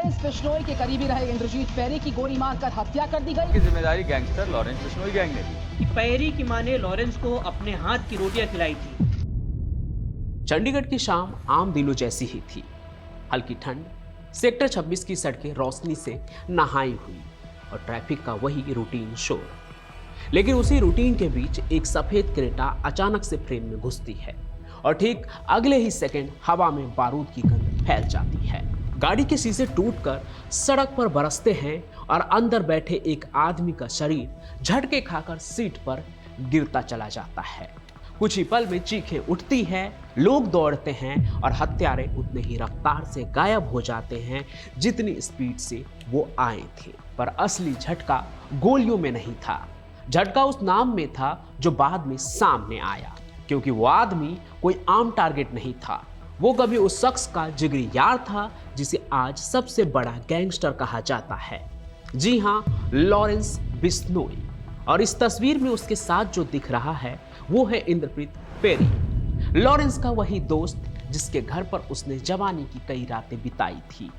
Lawrence Bishnoi के करीबी रहे इंद्रजीत पेरी की गोली मारकर हत्या कर दी गई। की जिम्मेदारी गैंगस्टर लॉरेंस बिश्नोई गैंग ने ली। पेरी की मां ने लॉरेंस को अपने हाथ की रोटियां खिलाई थी। चंडीगढ़ की शाम आम दिनों जैसी ही थी। हल्की ठंड, सेक्टर 26 की सड़कें रोशनी से नहाई हुई और ट्रैफिक का वही रूटीन शोर। लेकिन उसी रूटीन के बीच एक सफेद क्रेटा अचानक से फ्रेम में घुसती है और ठीक अगले ही सेकंड हवा में बारूद की गंध फैल जाती है। गाड़ी के शीशे टूटकर सड़क पर बरसते हैं और अंदर बैठे एक आदमी का शरीर झटके खाकर सीट पर गिरता चला जाता है। कुछ ही पल में चीखें उठती हैं, लोग दौड़ते हैं और हत्यारे उतने ही रफ्तार से गायब हो जाते हैं जितनी स्पीड से वो आए थे। पर असली झटका गोलियों में नहीं था, झटका उस नाम में था जो बाद में सामने आया। क्योंकि वो आदमी कोई आम टारगेट नहीं था, वो कभी उस शख्स का जिगरी यार था जिसे आज सबसे बड़ा गैंगस्टर कहा जाता है। जी हाँ, लॉरेंस बिश्नोई। और इस तस्वीर में उसके साथ जो दिख रहा है वो है इंद्रप्रीत पेरी, लॉरेंस का वही दोस्त जिसके घर पर उसने जवानी की कई रातें बिताई थी।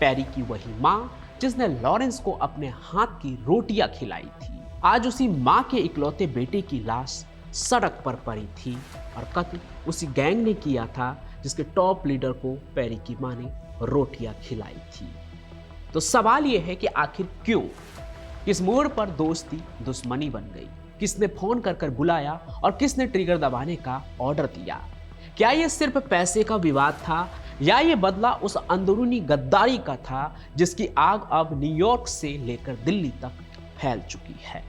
पेरी की वही माँ जिसने लॉरेंस को अपने हाथ की रोटियां खिलाई थी। आज उसी माँ के इकलौते बेटे की लाश सड़क पर पड़ी थी और कत्ल उसी गैंग ने किया था जिसके टॉप लीडर को पेरी की माँ ने रोटियां खिलाई थी। तो सवाल यह है कि आखिर क्यों, किस मोड़ पर दोस्ती दुश्मनी बन गई, किसने फोन कर बुलाया और किसने ट्रिगर दबाने का ऑर्डर दिया? क्या यह सिर्फ पैसे का विवाद था या ये बदला उस अंदरूनी गद्दारी का था जिसकी आग अब न्यूयॉर्क से लेकर दिल्ली तक फैल चुकी है?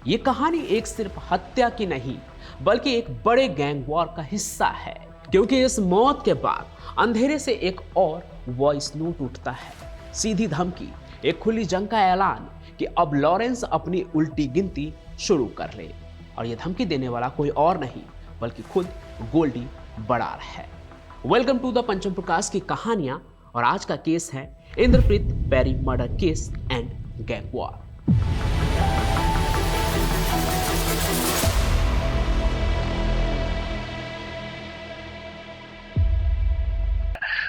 ये कहानी एक सिर्फ हत्या की नहीं बल्कि एक बड़े गैंग वॉर का हिस्सा है। क्योंकि इस मौत के बाद अंधेरे से एक और वॉइस नोट उठता है, सीधी धमकी, एक खुली जंग का ऐलान कि अब लॉरेंस अपनी उल्टी गिनती शुरू कर ले। और यह धमकी देने वाला कोई और नहीं बल्कि खुद गोल्डी बरार है। वेलकम टू द पंचम प्रकाश की कहानियां और आज का केस है Indrapreet Peri murder case and gang war.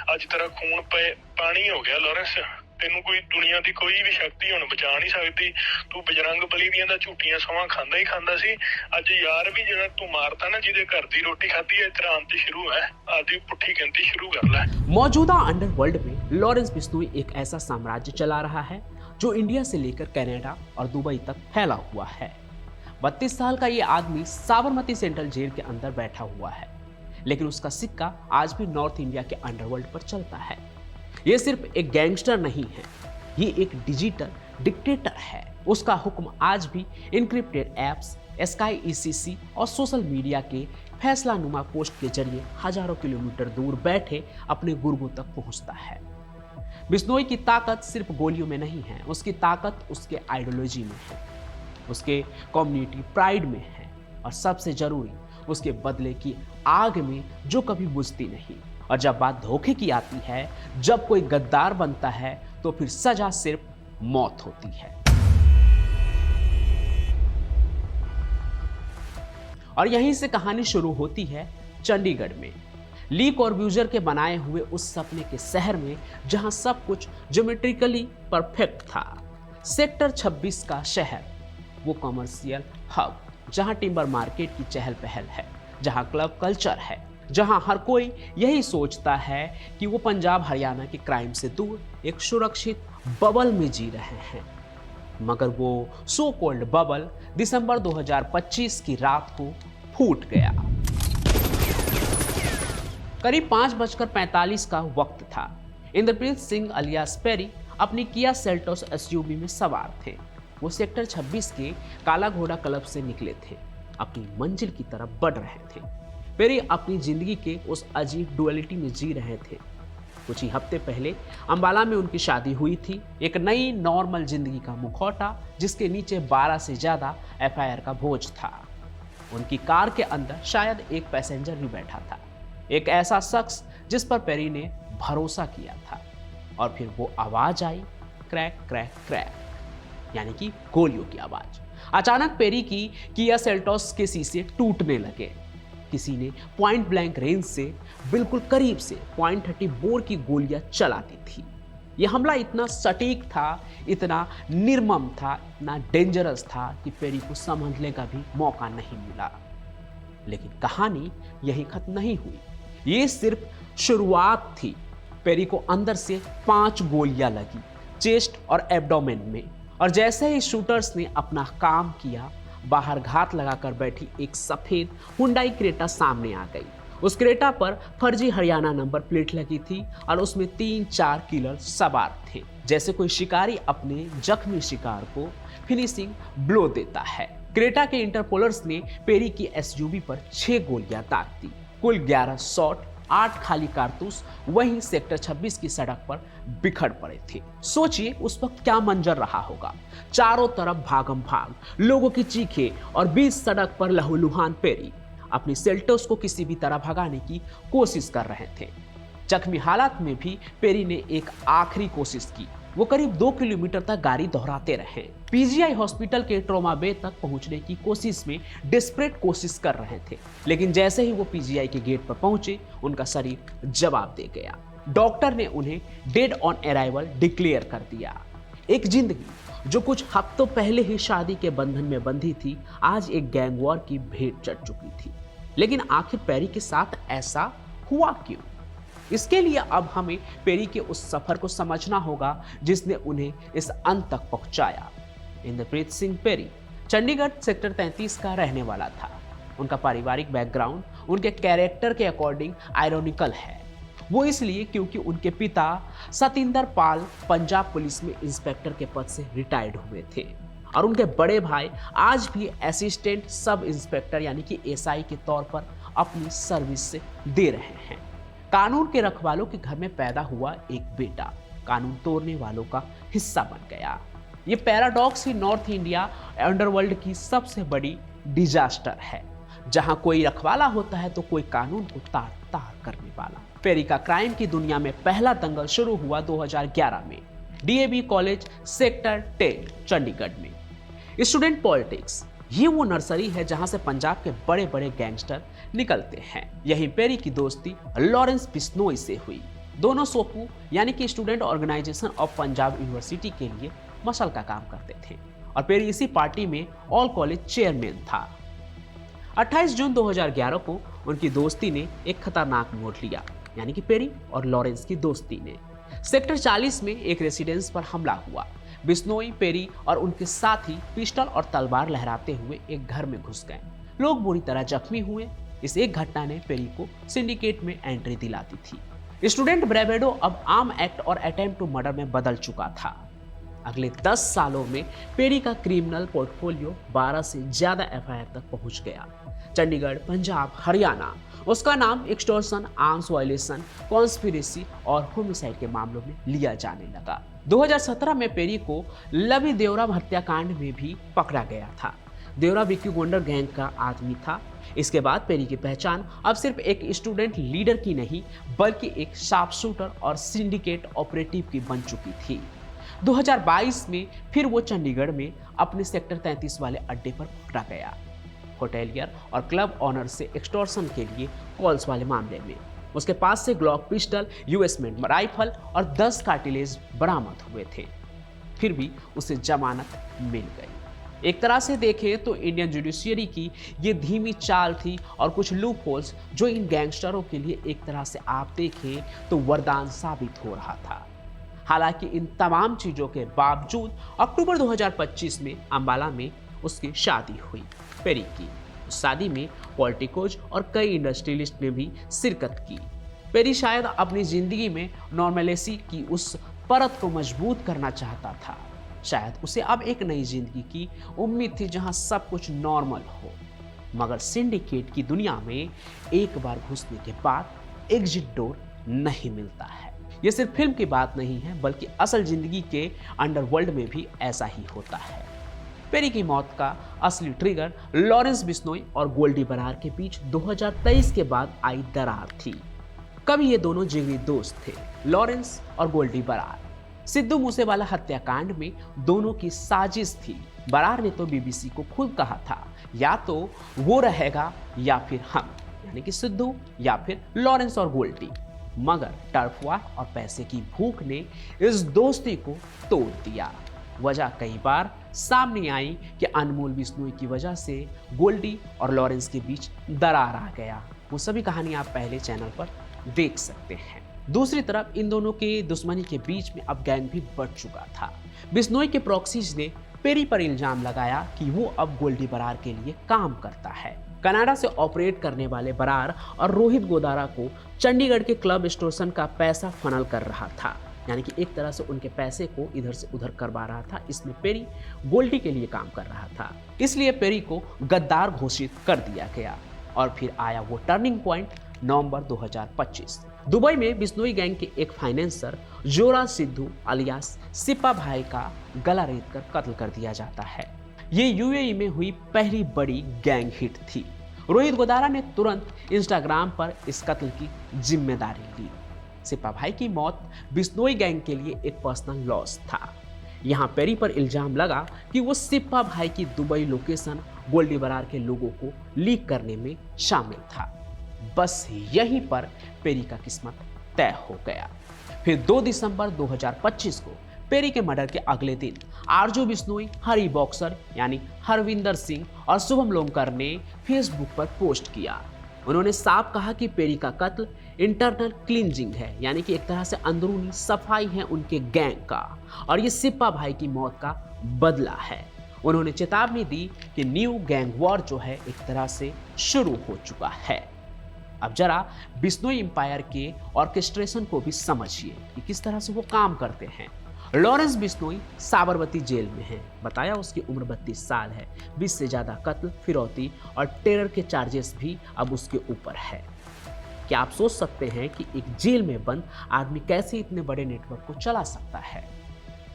ਅੱਜ तेरा खून पे पानी हो गया लॉरेंस, तेनू कोई दुनिया की कोई भी शक्ति हुण बचा नहीं सकती। तू बजरंग बली दियां दा झूठियां सवां खांदा ही खांदा सी। अज यार भी जेड़ा तू मारता ना, जिहदे घर दी रोटी खाधी है, तेरा अंत शुरू है। आदि पुट्ठी गिनती शुरू कर ले। मौजूदा अंडरवर्ल्ड में लॉरेंस बिश्नोई एक ऐसा साम्राज्य चला रहा है जो इंडिया से लेकर कनाडा और दुबई तक फैला हुआ है। 32 साल का ये आदमी साबरमती सेंट्रल जेल के अंदर बैठा हुआ है, लेकिन उसका सिक्का आज भी नॉर्थ इंडिया के अंडरवर्ल्ड पर चलता है। ये सिर्फ एक गैंगस्टर नहीं है, ये एक डिजिटल डिक्टेटर है। उसका हुक्म आज भी इनक्रिप्टेड एप्स, स्काई ईसीसी और सोशल मीडिया के फैसलानुमा पोस्ट के जरिए हजारों किलोमीटर दूर बैठे अपने गुर्गों तक पहुंचता है। बिश्नोई की ताकत सिर्फ गोलियों में नहीं है, उसकी ताकत उसके आइडियोलॉजी में है, उसके कम्युनिटी प्राइड में है और सबसे जरूरी उसके बदले की आग में जो कभी बुझती नहीं। और जब बात धोखे की आती है, जब कोई गद्दार बनता है तो फिर सजा सिर्फ मौत होती है। और यहीं से कहानी शुरू होती है चंडीगढ़ में, ली कॉर्ब्यूजर के बनाए हुए उस सपने के शहर में जहां सब कुछ ज्योमेट्रिकली परफेक्ट था। सेक्टर 26 का शहर, वो कमर्शियल हब जहां टिम्बर मार्केट की चहल पहल है, जहां क्लब कल्चर है, जहां हर कोई यही सोचता है कि वो पंजाब हरियाणा के क्राइम से दूर एक सुरक्षित बबल में जी रहे हैं। मगर वो सो कॉल्ड बबल दिसंबर 2025 की रात को फूट गया। करीब 5:45 का वक्त था। इंद्रप्रीत सिंह अलियास पेरी अपनी किया सेल्टोस एसयूवी में सवार थे। वो सेक्टर 26 के काला घोड़ा क्लब से निकले थे, अपनी मंजिल की तरफ बढ़ रहे थे। पेरी अपनी जिंदगी के उस अजीब डुअलिटी में जी रहे थे। कुछ ही हफ्ते पहले अंबाला में उनकी शादी हुई थी, एक नई नॉर्मल जिंदगी का मुखौटा जिसके नीचे 12 से ज्यादा एफआईआर का बोझ था। उनकी कार के अंदर शायद एक पैसेंजर भी बैठा था, एक ऐसा शख्स जिस पर पेरी ने भरोसा किया था। और फिर वो आवाज आई, क्रैक क्रैक क्रैक, यानी कि गोलियों की आवाज। अचानक पेरी की किया सेल्टोस के शीशे टूटने लगे। किसी ने पॉइंट ब्लैंक रेंज से बिल्कुल करीब से .30 बोर की गोलियां चला दी थी। यह हमला इतना सटीक था, इतना निर्मम था, इतना डेंजरस था कि पेरी को समझने का भी मौका नहीं मिला। लेकिन कहानी यही खत्म नहीं हुई, ये सिर्फ शुरुआत थी। पेरी को अंदर से 5 गोलियां लगी, चेस्ट और एब्डोमेन में, और जैसे ही शूटर्स ने अपना काम किया, बाहर घात लगाकर बैठी एक सफेद हुंडई क्रेटा सामने आ गई। उस क्रेटा पर फर्जी हरियाणा नंबर प्लेट लगी थी और उसमें 3-4 किलर सवार थे। जैसे कोई शिकारी अपने जख्मी शिकार को फिनिशिंग ब्लो देता है। क्रेटा के इंटरपोलर्स ने पेरी की एसयूवी पर 6 गोलियां दाग दी। कुल 11 शॉट, 8 खाली कारतूस वहीं सेक्टर 26 की सड़क पर बिखर पड़े थे। सोचिए उस वक्त क्या मंजर रहा होगा। चारों तरफ भागम भाग, लोगों की चीखें और बीच सड़क पर लहूलुहान पेरी अपनी सेल्टोस को किसी भी तरह भगाने की कोशिश कर रहे थे। जख्मी हालात में भी पेरी ने एक आखिरी कोशिश की। वो करीब 2 किलोमीटर तक गाड़ी दोहराते रहे। पीजीआई हॉस्पिटल के ट्रॉमा बे तक पहुंचने की कोशिश में डेस्परेट कोशिश कर रहे थे, लेकिन जैसे ही वो पीजीआई के गेट पर पहुंचे, उनका शरीर जवाब दे गया। डॉक्टर ने उन्हें डेड ऑन अराइवल डिक्लेयर कर दिया। एक जिंदगी जो कुछ हफ्तों पहले ही शादी के बंधन में बंधी थी, आज एक गैंग वॉर की भेंट चढ़ चुकी थी। लेकिन आखिर पेरी के साथ ऐसा हुआ क्यों? इसके लिए अब हमें पेरी के उस सफर को समझना होगा जिसने उन्हें इस अंत तक पहुंचाया। इंद्रप्रीत सिंह पेरी चंडीगढ़ सेक्टर 33 का रहने वाला था। उनका पारिवारिक बैकग्राउंड उनके कैरेक्टर के अकॉर्डिंग आयरॉनिकल है। वो इसलिए क्योंकि उनके पिता सतिंदर पाल पंजाब पुलिस में इंस्पेक्टर के पद से रिटायर्ड हुए थे और उनके बड़े भाई आज भी असिस्टेंट सब इंस्पेक्टर यानी कि एसआई के तौर पर अपनी सर्विस से दे रहे हैं। कानून के रखवालों के घर में पैदा हुआ एक बेटा कानून तोड़ने वालों का हिस्सा बन गया। ये पैराडॉक्स ही नॉर्थ इंडिया अंडरवर्ल्ड की सबसे बड़ी डिजास्टर है। जहां कोई रखवाला होता है तो कोई कानून को तार तार करने वाला। पेरी का क्राइम की दुनिया में पहला दंगल शुरू हुआ 2011 में डीएवी कॉलेज सेक्टर 10 चंडीगढ़ में। स्टूडेंट पॉलिटिक्स, ये वो नर्सरी है जहां से पंजाब के बड़े बड़े गैंगस्टर निकलते हैं। यही पेरी की दोस्ती लॉरेंस बिश्नोई से हुई। दोनों सोपू यानी कि student organisation of Panjab university के लिए मसल का काम करते थे और पेरी इसी पार्टी में ऑल कॉलेज चेयरमैन था। 28 जून 2011 को उनकी दोस्ती ने एक खतरनाक मोड़ लिया, यानी कि पेरी और लॉरेंस की दोस्ती ने। सेक्टर 40 में एक रेसिडेंस पर हमला हुआ। बिश्नोई, पेरी और उनके साथी पिस्टल और तलवार लहराते हुए एक घर में घुस गए। लोग बुरी तरह जख्मी हुए। इस एक घटना ने पेरी को सिंडिकेट में एंट्री दिलाती थी। स्टूडेंट ब्रेवेडो अब आर्म एक्ट और अटेम्प्ट टू मर्डर में बदल चुका था। अगले 10 सालों में पेरी का क्रिमिनल पोर्टफोलियो 12 से ज्यादा एफआईआर तक पहुंच गया। चंडीगढ़, पंजाब, हरियाणा, उसका नाम एक्सटॉर्शन, आर्म्स वायलेशन, कॉन्स्पिरेसी और होमिसाइड के मामलों में लिया जाने लगा। 2017 में पेरी को लवी देवरा हत्याकांड में भी पकड़ा गया था। देवरा विक्की गोंडर गैंग का आदमी था। इसके बाद पेरी की पहचान अब सिर्फ एक स्टूडेंट लीडर की नहीं बल्कि एक शार्प शूटर और सिंडिकेट ऑपरेटिव की बन चुकी थी। 2022 में फिर वो चंडीगढ़ में अपने सेक्टर 33 वाले अड्डे पर पकड़ा गया। होटेलियर और क्लब ऑनर से एक्सटॉर्शन के लिए कॉल्स वाले मामले में उसके पास से Glock pistol, US made rifle और 10 कार्टिलेज बरामद हुए थे। फिर भी उसे जमानत मिल गई। एक तरह से देखें तो इंडियन जुडिशियरी की ये धीमी चाल थी और कुछ लूप होल्स जो इन गैंगस्टरों के लिए एक तरह से आप देखें तो वरदान साबित हो रहा था। हालांकि इन तमाम चीज़ों के बावजूद अक्टूबर 2025 में अंबाला में उसकी शादी हुई। पेरी की उस शादी में पॉलिटिकोज और कई इंडस्ट्रियलिस्ट ने भी शिरकत की। पेरी शायद अपनी जिंदगी में नॉर्मलेसी की उस परत को मजबूत करना चाहता था। शायद उसे अब एक नई जिंदगी की उम्मीद थी जहां सब कुछ नॉर्मल हो। मगर सिंडिकेट की दुनिया में एक बार घुसने के बाद एग्जिट डोर नहीं मिलता है। यह सिर्फ फिल्म की बात नहीं है बल्कि असल जिंदगी के अंडरवर्ल्ड में भी ऐसा ही होता है। पेरी की मौत का असली ट्रिगर लॉरेंस बिश्नोई और गोल्डी बरार के बीच 2023 के बाद आई दरार थी। कभी ये दोनों जिगरी दोस्त थे, लॉरेंस और गोल्डी बरार। सिद्धू मूसेवाला हत्याकांड में दोनों की साजिश थी। बरार ने तो बीबीसी को खुद कहा था, या तो वो रहेगा या फिर हम, यानी कि सिद्धू या फिर लॉरेंस और गोल्डी। मगर टर्फ वार और पैसे की भूख ने इस दोस्ती को तोड़ दिया। वजह कई बार सामने आई कि अनमोल बिश्नोई की वजह से गोल्डी और लॉरेंस के बीच दरार आ गया। वो सभी कहानी आप पहले चैनल पर देख सकते हैं। दूसरी तरफ इन दोनों के दुश्मनी के बीच में अब गैंग भी बढ़ चुका था। बिश्नोई के प्रॉक्सीज ने पेरी पर इल्जाम लगाया कि वो अब गोल्डी बरार के लिए काम करता है। कनाडा से ऑपरेट करने वाले बरार और रोहित गोदारा को चंडीगढ़ के क्लब एक्सटॉर्शन का पैसा फनल कर रहा था, यानी कि एक तरह से उनके पैसे को इधर से उधर करवा रहा था। इसमें पेरी गोल्डी के लिए काम कर रहा था, इसलिए पेरी को गद्दार घोषित कर दिया गया। और फिर आया वो टर्निंग पॉइंट नवंबर 2025। दुबई में बिश्नोई गैंग के एक फाइनेंसर जोरा सिद्धू अलियास सिप्पा भाई का गला रेत कर कत्ल कर दिया जाता है। ये यूएई में हुई पहली बड़ी गैंग हिट थी। रोहित गोदारा ने तुरंत इंस्टाग्राम पर इस कत्ल की जिम्मेदारी ली। सिप्पा भाई की मौत बिश्नोई गैंग के लिए एक पर्सनल लॉस था। यहाँ पेरी पर इल्जाम लगा कि वो सिप्पा भाई की दुबई लोकेशन गोल्डी बरार के लोगों को लीक करने में शामिल था। बस यहीं पर पेरी का किस्मत तय हो गया। फिर 2 दिसंबर 2025 को पेरी के मर्डर के अगले दिन आरजू बिश्नोई, हरी बॉक्सर यानी हरविंदर सिंह और शुभम लोंकर ने फेसबुक पर पोस्ट किया। उन्होंने साफ कहा कि पेरी का कत्ल इंटरनल क्लींजिंग है, यानी कि एक तरह से अंदरूनी सफाई है उनके गैंग का, और ये सिप्पा भाई की मौत का बदला है। उन्होंने चेतावनी दी कि न्यू गैंग वॉर जो है एक तरह से शुरू हो चुका है। अब जरा बिश्नोई एम्पायर के ऑर्केस्ट्रेशन को भी समझिए कि किस तरह से वो काम करते हैं। लॉरेंस बिश्नोई साबरमती जेल में है। बताया उसकी उम्र 32 साल है। 20 से ज्यादा कत्ल, फिरौती और टेरर के चार्जेस भी अब उसके ऊपर है। क्या आप सोच सकते हैं कि एक जेल में बंद आदमी कैसे इतने बड़े नेटवर्क को चला सकता है?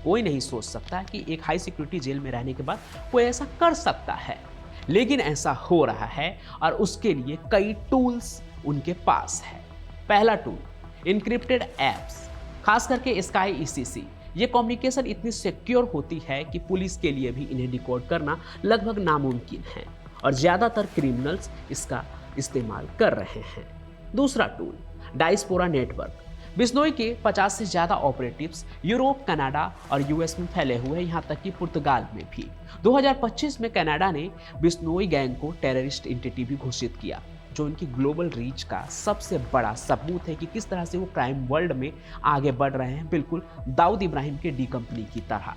कोई नहीं सोच सकता कि एक हाई सिक्योरिटी जेल में रहने के बाद कोई ऐसा कर सकता है, लेकिन ऐसा हो रहा है और उसके लिए कई टूल्स उनके पास है। पहला टूल इनक्रिप्टेड एप्स, खास करके स्काई ईसीसी। ये कम्युनिकेशन इतनी सिक्योर होती है कि पुलिस के लिए भी इन्हें डिकोड करना लगभग नामुमकिन है और ज़्यादातर क्रिमिनल्स इसका इस्तेमाल कर रहे हैं। दूसरा टूल डायस्पोरा नेटवर्क। बिश्नोई के 50 से ज़्यादा ऑपरेटिव्स यूरोप, कनाडा और यूएस में फैले हुए हैं, यहाँ तक कि पुर्तगाल में भी। 2025 में कनाडा ने बिश्नोई गैंग को टेररिस्ट एंटिटी भी घोषित किया, जो उनकी ग्लोबल रीच का सबसे बड़ा सबूत है कि किस तरह से वो क्राइम वर्ल्ड में आगे बढ़ रहे हैं, बिल्कुल दाऊद इब्राहिम के डी कंपनी की तरह।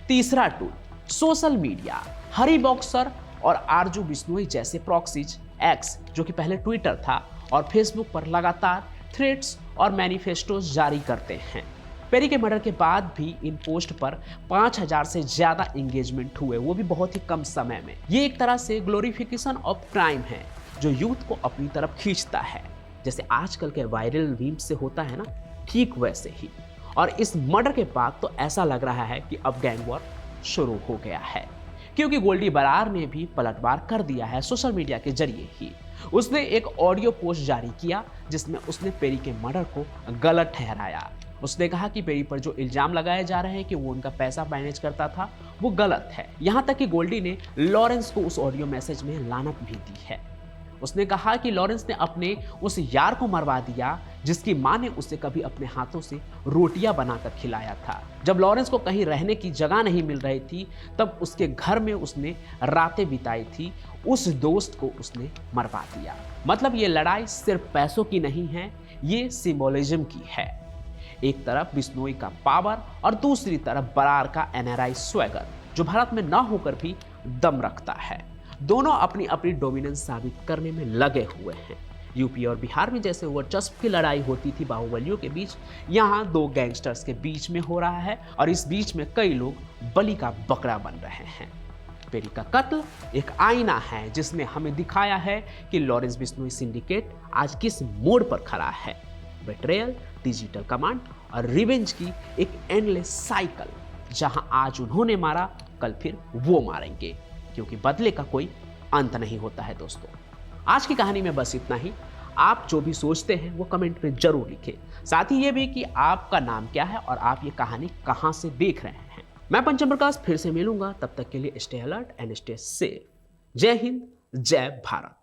तीसरा टूल सोशल मीडिया। हरी बॉक्सर और आरजू बिश्नोई जैसे प्रॉक्सीज एक्स, जो कि पहले ट्विटर था, और फेसबुक पर लगातार थ्रेड्स और मैनिफेस्टोज जारी करते हैं। पेरी के मर्डर के बाद भी इन पोस्ट पर 5000 से ज्यादा एंगेजमेंट हुए, वो भी बहुत ही कम समय में। ये एक तरह से ग्लोरिफिकेशन ऑफ क्राइम है जो यूथ को अपनी तरफ खींचता है, जैसे आजकल के वायरल मीम्स से होता है ना, ठीक वैसे ही। और इस मर्डर के बाद तो ऐसा लग रहा है कि अब गैंग वॉर शुरू हो गया है, क्योंकि गोल्डी बरार ने भी पलटवार कर दिया है सोशल मीडिया के जरिए ही। उसने एक ऑडियो पोस्ट जारी किया जिसमें उसने पेरी के मर्डर को गलत ठहराया। उसने कहा कि पेरी पर जो इल्जाम लगाए जा रहे हैं कि वो उनका पैसा मैनेज करता था, वो गलत है। यहाँ तक कि गोल्डी ने लॉरेंस को उस ऑडियो मैसेज में लानत भी दी है। उसने कहा कि लॉरेंस ने अपने उस यार को मरवा दिया जिसकी मां ने उसे कभी अपने हाथों से रोटियां बनाकर खिलाया था। जब लॉरेंस को कहीं रहने की जगह नहीं मिल रही थी, तब उसके घर में उसने रातें बिताई थी। उस दोस्त को उसने मरवा दिया। मतलब ये लड़ाई सिर्फ पैसों की नहीं है, ये सिंबोलिज्म की है। एक तरफ बिश्नोई का पावर और दूसरी तरफ बरार का एनआरआई स्वैगर, जो भारत में न होकर भी दम रखता है। दोनों अपनी अपनी डोमिनेंस साबित करने में लगे हुए हैं। यूपी और बिहार में जैसे वर्चस्व की लड़ाई होती थी बाहुबलियों के बीच, यहाँ दो गैंगस्टर्स के बीच में हो रहा है और इस बीच में कई लोग बलि का बकरा बन रहे हैं। पेरी का कत्ल एक आईना है जिसने हमें दिखाया है कि लॉरेंस बिश्नोई सिंडिकेट आज किस मोड़ पर खड़ा है। बेट्रेयल, डिजिटल कमांड और रिवेंज की एक एंडलेस साइकिल, जहां आज उन्होंने मारा, कल फिर वो मारेंगे, क्योंकि बदले का कोई अंत नहीं होता है। दोस्तों, आज की कहानी में बस इतना ही। आप जो भी सोचते हैं वो कमेंट में जरूर लिखें। साथ ही ये भी कि आपका नाम क्या है और आप ये कहानी कहां से देख रहे हैं। मैं पंचम प्रकाश फिर से मिलूंगा, तब तक के लिए stay alert and stay safe. जय हिंद, जय भारत।